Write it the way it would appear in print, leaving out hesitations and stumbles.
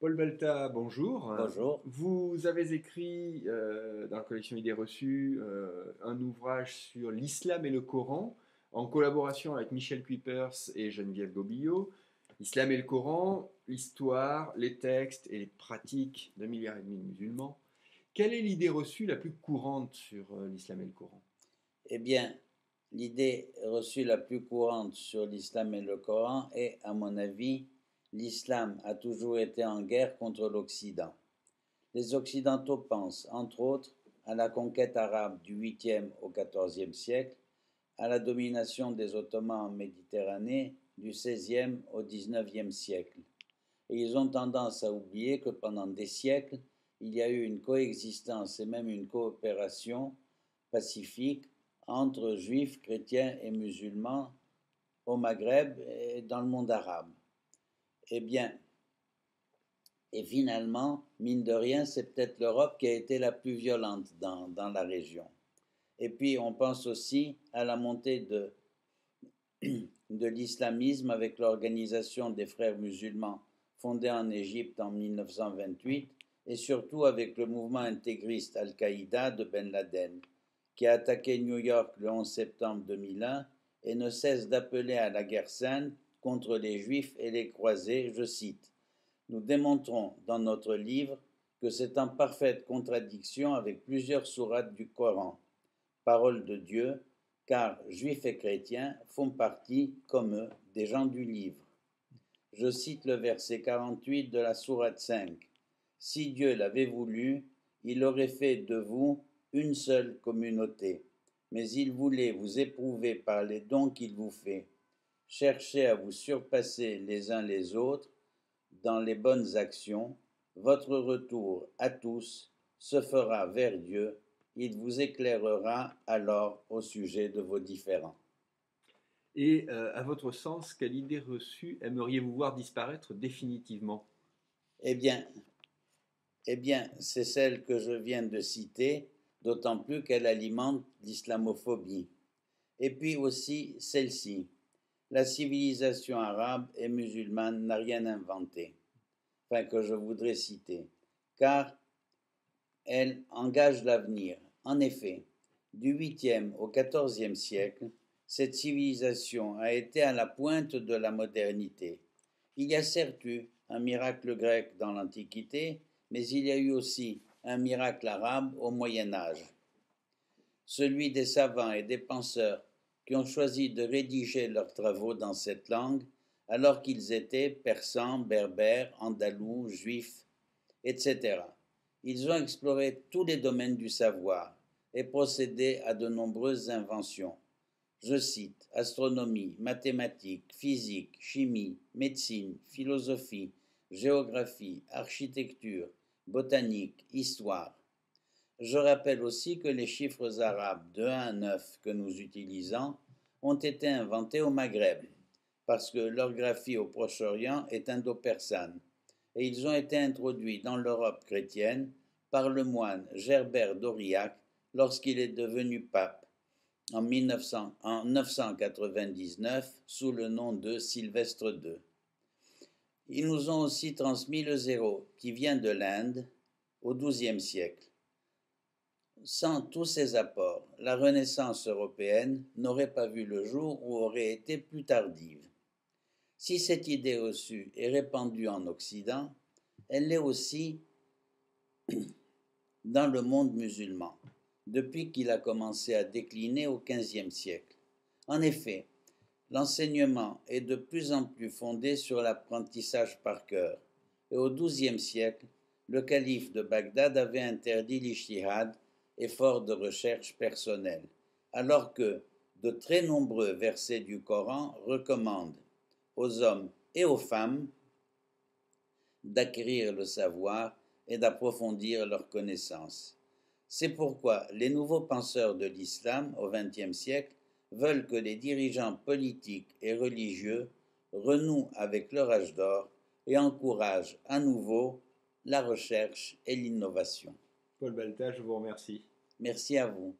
Paul Balta, bonjour. Bonjour. Vous avez écrit dans la collection Idées reçues un ouvrage sur l'islam et le Coran en collaboration avec Michel Cuypers et Geneviève Gobillot. L'islam et le Coran, l'histoire, les textes et les pratiques d'un milliard et demi de musulmans. Quelle est l'idée reçue la plus courante sur l'islam et le Coran? Eh bien, l'idée reçue la plus courante sur l'islam et le Coran est, à mon avis, l'islam a toujours été en guerre contre l'Occident. Les Occidentaux pensent, entre autres, à la conquête arabe du 8e au 14e siècle, à la domination des Ottomans en Méditerranée du 16e au 19e siècle. Et ils ont tendance à oublier que pendant des siècles, il y a eu une coexistence et même une coopération pacifique entre juifs, chrétiens et musulmans au Maghreb et dans le monde arabe. Eh bien, et finalement, mine de rien, c'est peut-être l'Europe qui a été la plus violente dans la région. Et puis, on pense aussi à la montée de l'islamisme avec l'organisation des frères musulmans fondée en Égypte en 1928 et surtout avec le mouvement intégriste Al-Qaïda de Ben Laden, qui a attaqué New York le 11 septembre 2001 et ne cesse d'appeler à la guerre sainte contre les juifs et les croisés, je cite. Nous démontrons dans notre livre que c'est en parfaite contradiction avec plusieurs sourates du Coran, parole de Dieu, car juifs et chrétiens font partie, comme eux, des gens du livre. Je cite le verset 48 de la sourate 5. Si Dieu l'avait voulu, il aurait fait de vous une seule communauté, mais il voulait vous éprouver par les dons qu'il vous fait. Cherchez à vous surpasser les uns les autres dans les bonnes actions. Votre retour à tous se fera vers Dieu. Il vous éclairera alors au sujet de vos différends. Et à votre sens, quelle idée reçue aimeriez-vous voir disparaître définitivement? Eh bien, eh bien, c'est celle que je viens de citer, d'autant plus qu'elle alimente l'islamophobie. Et puis aussi celle-ci. La civilisation arabe et musulmane n'a rien inventé, enfin que je voudrais citer, car elle engage l'avenir. En effet, du 8e au 14e siècle, cette civilisation a été à la pointe de la modernité. Il y a certes eu un miracle grec dans l'Antiquité, mais il y a eu aussi un miracle arabe au Moyen Âge, celui des savants et des penseurs qui ont choisi de rédiger leurs travaux dans cette langue alors qu'ils étaient persans, berbères, andalous, juifs, etc. Ils ont exploré tous les domaines du savoir et procédé à de nombreuses inventions. Je cite astronomie, mathématiques, physique, chimie, médecine, philosophie, géographie, architecture, botanique, histoire. Je rappelle aussi que les chiffres arabes de 1 à 9 que nous utilisons ont été inventés au Maghreb, parce que leur graphie au Proche-Orient est indo-persane, et ils ont été introduits dans l'Europe chrétienne par le moine Gerbert d'Aurillac lorsqu'il est devenu pape en 999 sous le nom de Sylvestre II. Ils nous ont aussi transmis le zéro qui vient de l'Inde au XIIe siècle. Sans tous ces apports, la Renaissance européenne n'aurait pas vu le jour ou aurait été plus tardive. Si cette idée reçue est répandue en Occident, elle l'est aussi dans le monde musulman, depuis qu'il a commencé à décliner au XVe siècle. En effet, l'enseignement est de plus en plus fondé sur l'apprentissage par cœur, et au XIIe siècle, le calife de Bagdad avait interdit l'ijtihad, effort de recherche personnelle, alors que de très nombreux versets du Coran recommandent aux hommes et aux femmes d'acquérir le savoir et d'approfondir leurs connaissances. C'est pourquoi les nouveaux penseurs de l'islam au XXe siècle veulent que les dirigeants politiques et religieux renouent avec leur âge d'or et encouragent à nouveau la recherche et l'innovation. Paul Balta, je vous remercie. Merci à vous.